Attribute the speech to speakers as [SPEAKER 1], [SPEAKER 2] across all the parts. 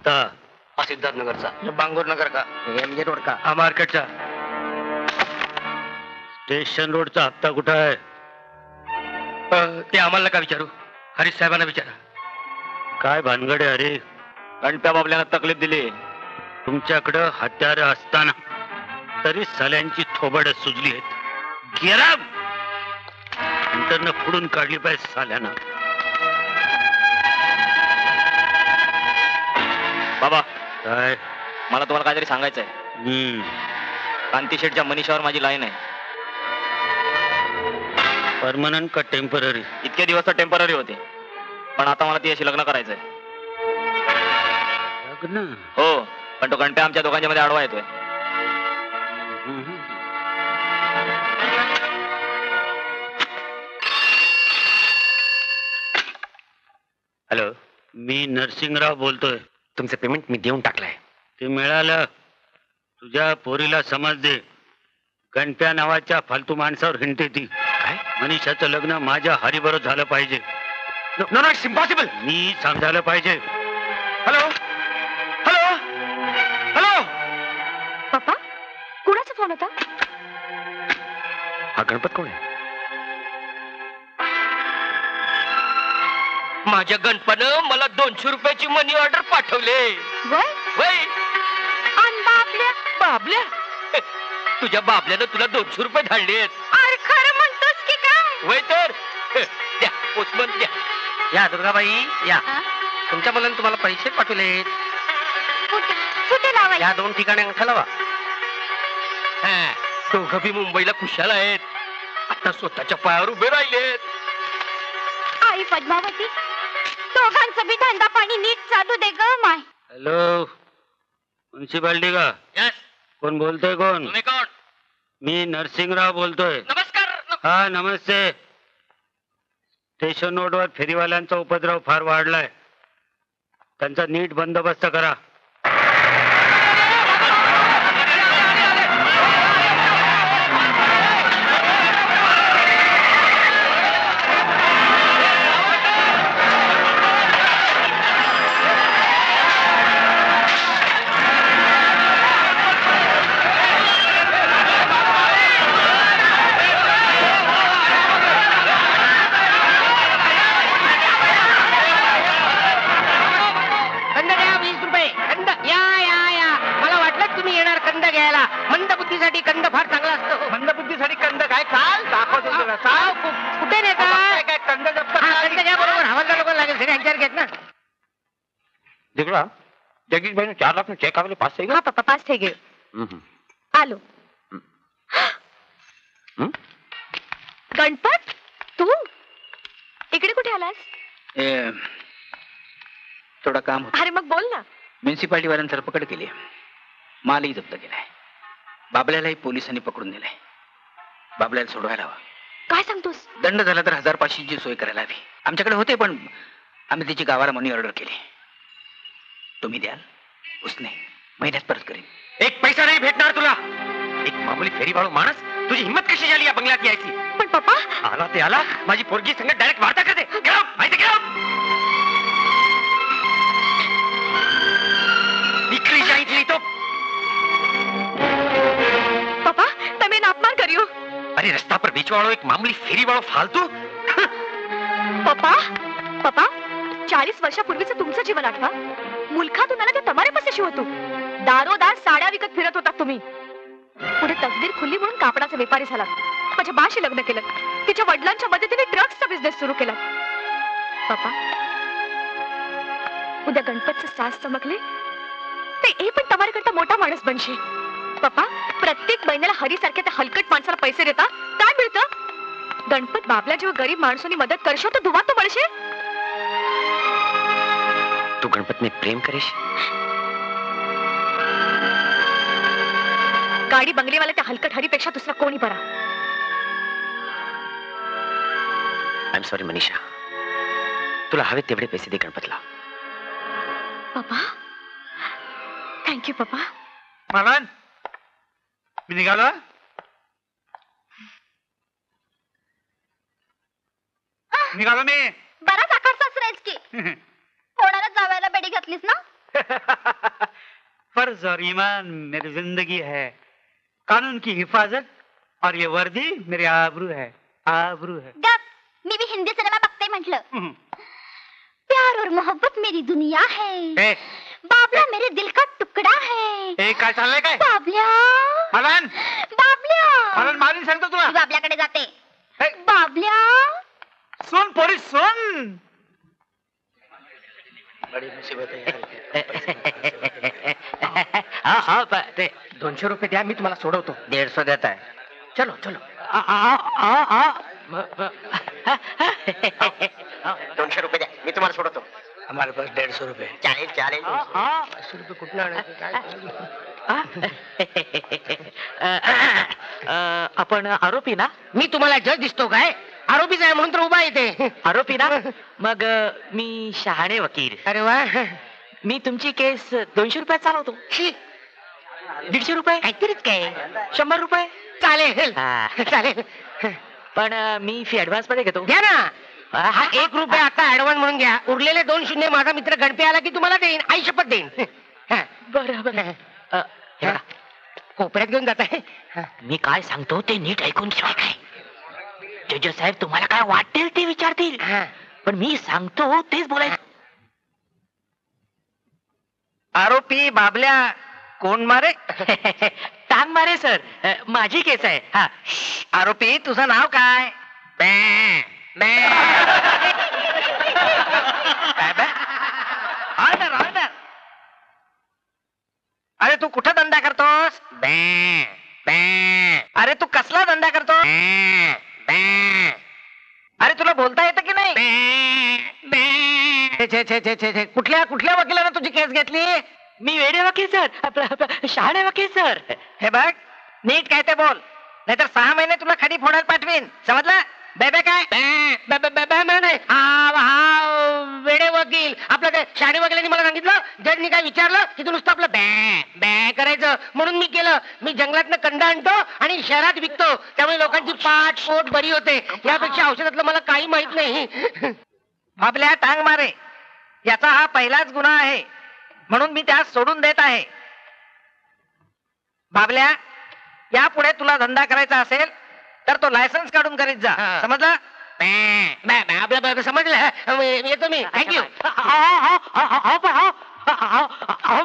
[SPEAKER 1] हप्ता हा सिद्धार्थनगरचा,
[SPEAKER 2] बांगूर नगर का, एमजे रोड का,
[SPEAKER 1] हा मार्केटचा. स्टेशन रोडचा हप्ता कुठं आहे? ते आम्हाला का विचारू, हरीश साहेबांना विचारा. काय भानगड आहे अरे?
[SPEAKER 2] गणप्या बाबल्यानं तकलीफ दिली.
[SPEAKER 1] तुमच्याकडं हत्यार असताना तरी साल्यांची थोबड सुजली आहेत. गिराम नंतर फोडून काढली पाहिजे साल्यानं.
[SPEAKER 2] बाबा
[SPEAKER 1] काय?
[SPEAKER 2] मला तुम्हाला काहीतरी सांगायचंय. कांती शेठच्या मनीषावर माझी लाईन आहे.
[SPEAKER 1] परमनंट का टेम्पररी?
[SPEAKER 2] इतके दिवस तर टेम्पररी होते, पण आता मला तिच्याशी लग्न करायचंय.
[SPEAKER 1] लग्न?
[SPEAKER 2] हो, पण तो घंटा आमच्या दोघांच्या मध्ये आडवा येतोय.
[SPEAKER 1] हॅलो, मी नरसिंगराव बोलतोय.
[SPEAKER 2] तुमचं पेमेंट मी देऊन टाकलंय.
[SPEAKER 1] ते मिळालं. तुझ्या पोरीला समज दे. गणप्या नावाच्या फालतू माणसावर हिंडते ती. मनीषाचं लग्न माझ्या हरीबरोबर झालं पाहिजे.
[SPEAKER 2] No no, it's impossible.
[SPEAKER 1] मी समजायला पाहिजे.
[SPEAKER 2] Hello hello hello.
[SPEAKER 3] पप्पा, कुणाचा फोन होता?
[SPEAKER 2] हा गणपत कोण आहे?
[SPEAKER 1] माझ्या गणपनं मला 200 रुपयाची मनी ऑर्डर पाठवले.
[SPEAKER 3] वय
[SPEAKER 1] वय
[SPEAKER 3] आणि बाबल्या?
[SPEAKER 1] बाबल्या? तुझ्या बाबल्यानं तुला 200 रुपये धाडलेत.
[SPEAKER 3] अरे खरं म्हणतोस की काय?
[SPEAKER 1] वय तर द्या, पोचमन द्या.
[SPEAKER 2] या दुर्गाबाई या. तुमच्या मुलांनी तुम्हाला पैसे पाठवले.
[SPEAKER 3] कुठे कुठे लावायचं?
[SPEAKER 2] या 2 ठिकाणी अंगठा लावा.
[SPEAKER 1] दोघं बी मुंबईला खुशाल आहेत. आता स्वतःच्या पायावर उभे राहिलेत.
[SPEAKER 3] आई पद्मावती, दोघांचं बी धंदा पाणी नीट चालू दे ग माय.
[SPEAKER 1] हॅलो, म्युन्सिपाल्टी का?
[SPEAKER 2] यस.
[SPEAKER 1] कोण बोलतोय? कोण?
[SPEAKER 2] तुम्ही कोण?
[SPEAKER 1] मी नरसिंगराव बोलतोय.
[SPEAKER 2] नमस्कार.
[SPEAKER 1] हा नमस्ते. स्टेशन रोडवर फेरीवाल्यांचा उपद्रव फार वाढलाय. त्यांचा नीट बंदोबस्त करा.
[SPEAKER 2] कंद फार चांगला असतो. मंदबुद्धीसाठी कंद काय? काल दाखवतो तुला. कुठे नेता? काय कंद जप्त कंद घ्या बरोबर. हवालदार लोक लागेल सगळे हंचार घेत ना. दिगड़ा जगदीश भाई ने 4 लाख में चेक आवेले 5 થઈ ગયો.
[SPEAKER 3] હા પપ્પા, 5 થઈ ગયો. આલો. गणपत, तू इकडे कुठे आलास?
[SPEAKER 2] थोडं काम होतं.
[SPEAKER 3] अरे मग बोल ना.
[SPEAKER 2] म्युन्सिपाल्टी वाल्यांनी धरपकड केली. मालही जप्त केलाय. बाबल्यालाही पोलिसांनी पकडून नेलाय. बाबल्याला सोडवायला हवं.
[SPEAKER 3] काय सांगतोस?
[SPEAKER 2] दंड झाला तर 1500ची सोय करायला हवी. आमच्याकडे होते, पण आम्ही तिची गावाला मनी ऑर्डर केली. तुम्ही द्याल? उसने महिन्यात परत करेन. एक पैसा नाही भेटणार तुला. एक मामूली फेरीवाळू माणूस तुझी हिंमत कशी झाली या बंगल्यात यायची?
[SPEAKER 3] पण पप्पा,
[SPEAKER 2] आला ते आला. माझी पोरगी संग डायरेक्ट वार्ता करते. माहिती घ्या. निकली जाएगी तो.
[SPEAKER 3] पप्पा તમે એનો અપમાન કર્યું.
[SPEAKER 2] अरे रस्ता पर बीच वालों एक मामूली फेरी वालों फालतू.
[SPEAKER 3] पप्पा, पप्पा 40 वर्षापूर्वीचं तुमचं जीवन आठवा. मुलखातून आला ते તમારે શું હતું? दारोदार साड्या विकत फिरत होता तुम्ही. पुढे तकदीर खुली म्हणून कापडाचा व्यापारी झाला. माझ्या बाशी लग्न केलं. तिच्या वडिलांच्या मदतीने ड्रग्सचा बिझनेस सुरू केला. पप्पा, उद्या गणपतचं सास चमकले ते ए पण તમારે કરતા મોટા માણસ બનશે. पप्पा, प्रत्येक महिन्याला हरीसारख्या त्या हलकट माणसाला पैसे देता काय मिळतं? गणपत बाबल्या जेव्हा गरीब माणसांनी मदत करशो तो दुवा तो મળશે.
[SPEAKER 2] तू गणपत में प्रेम करेश?
[SPEAKER 3] गाडी बंगलेवाला त्या हलकट हरीपेक्षा दुसरा कोणी बरा.
[SPEAKER 2] I am sorry Manisha. तुला हवे तेवढे पैसे दे गणपतला.
[SPEAKER 3] पप्पा, थँक्यू पप्पा.
[SPEAKER 4] मालन, मी निघालो. निघालो मी.
[SPEAKER 3] बराच आकार सासरायच की. कोणाला जावायला बेडी घातलीस ना?
[SPEAKER 4] फर्ज और ईमान मेरी जिंदगी है, कानून की हिफाजत और ये वर्दी मेरी आबरू है, आबरू है.
[SPEAKER 3] गप, मी भी हिंदी सिनेमा बघते म्हटलं.
[SPEAKER 4] हम्म.
[SPEAKER 3] प्यार और मोहब्बत मेरी दुनिया है.
[SPEAKER 4] ए,
[SPEAKER 3] बाबल्या मेरे दिल का टुकड़ा है.
[SPEAKER 4] ए, काय चाललंय काय?
[SPEAKER 3] बाबल्या,
[SPEAKER 4] मलन,
[SPEAKER 3] बाबल्या.
[SPEAKER 4] मलन मारीन सांगतो तुला.
[SPEAKER 3] मी बाबल्याकडे जाते.
[SPEAKER 4] ए,
[SPEAKER 3] बाबल्या.
[SPEAKER 4] सुन पोरी सुन.
[SPEAKER 2] हा ते 200 रुपये द्या, मी तुम्हाला सोडवतो. 150 देत आहे. चलो चलो. 200 रुपये द्या, मी तुम्हाला सोडवतो.
[SPEAKER 1] हमारे पास 150 रुपए.
[SPEAKER 2] चालेल चालेल.
[SPEAKER 1] 500 रुपये कुठलं आणायचे काय?
[SPEAKER 2] आपण आरोपी ना? मी तुम्हाला जज दिसतो काय? आरोपीच आहे म्हणून तर उभा येते. आरोपी ना? मग मी शहाणे वकील. अरे वा. मी तुमची केस 200 रुपयात चालवतो. 150 रुपये काहीतरीच काय. 100 रुपये चालेल. चालेल. पण मी फी ऍडव्हान्स मध्ये घेतो. घ्या ना. हा 1 रुपया आता ऍडव्हान्स म्हणून घ्या. उरलेले 2 शून्य माझा मित्र गणपे आला की तुम्हाला देईन. आई शपथ देईन. बरोबर. कोपऱ्यात घेऊन जात आहे. मी काय सांगतो ते नीट ऐकून घ्या. काय जज साहेब तुम्हाला काय वाटेल ते विचारतील, पण मी सांगतो तेच बोलायचं. आरोपी बाबल्या कोण मारे? टांग मारे सर. माझी केस आहे. हा. आरोपी तुझं नाव काय? Order order. अरे तू कुठं धंदा करतोस? अरे तू कसला धंदा करतो? अरे तुला बोलता येतं की नाही? कुठल्या कुठल्या वकिलाने तुझी केस घेतली? मी वेडे वकील सर, शहाणे वकील सर. हे बघ नीट काय ते बोल, नाहीतर 6 महिने तुला खडी फोडायला पाठवीन. समजलं? बेबे काय नाही. हा वेडे वकील. आपलं ते शहाणे वकिलांनी मला सांगितलं, जजनी काय विचारलं की तू नुसतं आपलं बॅ करायचं, म्हणून मी केलं. मी जंगलातनं कंड आणतो आणि शहरात विकतो, त्यामुळे लोकांची पाठ पोट बरी होते. यापेक्षा औषधातलं मला काही माहित नाही. आपल्या टांग मारे याचा हा पहिलाच गुन्हा आहे, म्हणून मी त्यास सोडून देत आहे. बाबल्या, यापुढे तुला धंदा करायचा असेल तर तो लायसन्स काढून करीत जा. समजलं? आपलं समजलं. येतो मी. थँक्यू.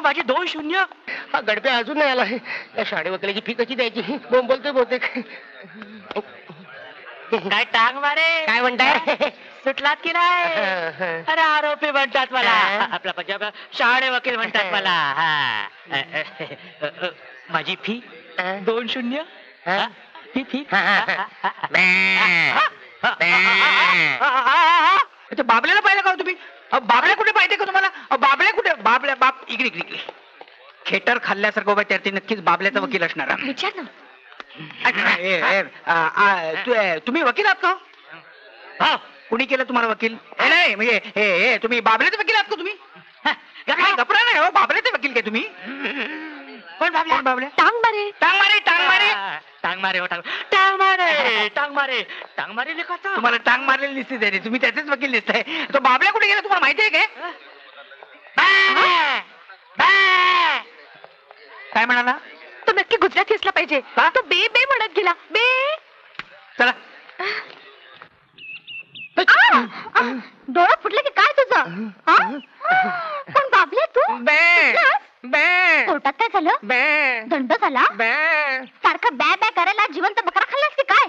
[SPEAKER 2] माझी 2 शून्य. गडपे अजून नाही आला. या शाळे वकिलाची फी कशी द्यायची? बोलतोय बहुतेक. काय टांग मारे? काय म्हणताय? सुटलात की नाही? अरे आरोपी म्हणतात मला. आपला पंजाब शहाणे वकील म्हणतात मला. माझी फी 2 शून्य. फी बाबल्याला पाहिलं का तुम्ही? बाबल्या कुठे पाहिजे का तुम्हाला? बाबल्या कुठे? बाबल्या बाप इकडे इकडे इकडे. खेटर खाल्ल्यासारखं उभा त्यात नक्कीच बाबल्याचा वकील असणार.
[SPEAKER 3] विचार ना.
[SPEAKER 2] तुम्ही वकील आहात का? हा. कुणी केलं तुम्हाला वकील? नाही म्हणजे तुम्ही बाबल्याचे वकील आहात का तुम्ही? घबरा नाही हो. बाबल्याचे वकील काय तुम्ही? कोण बाबल्या?
[SPEAKER 3] टांग मारे.
[SPEAKER 2] टांग मारे टांग मारे टांग मारे हो टांग टांग मारे टांग मारे टांग मारे लिखाचा. तुम्हाला टांग मारलेली दिसते त्याने. तुम्ही त्याचेच वकील दिसताय. तो बाबल्या कुठे गेला तुम्हाला माहिती आहे काय? काय म्हणाला?
[SPEAKER 3] तो नक्की गुजराती असला पाहिजे. तो बे बे म्हणत गेला. बे.
[SPEAKER 2] चला.
[SPEAKER 3] डोळा फुटले की काय तुझं? पण बाबले तू कोर्टात काय झालं? दंड झाला? सारखं बॅ बॅ करायला जिवंत बकरा खाल्लास की काय?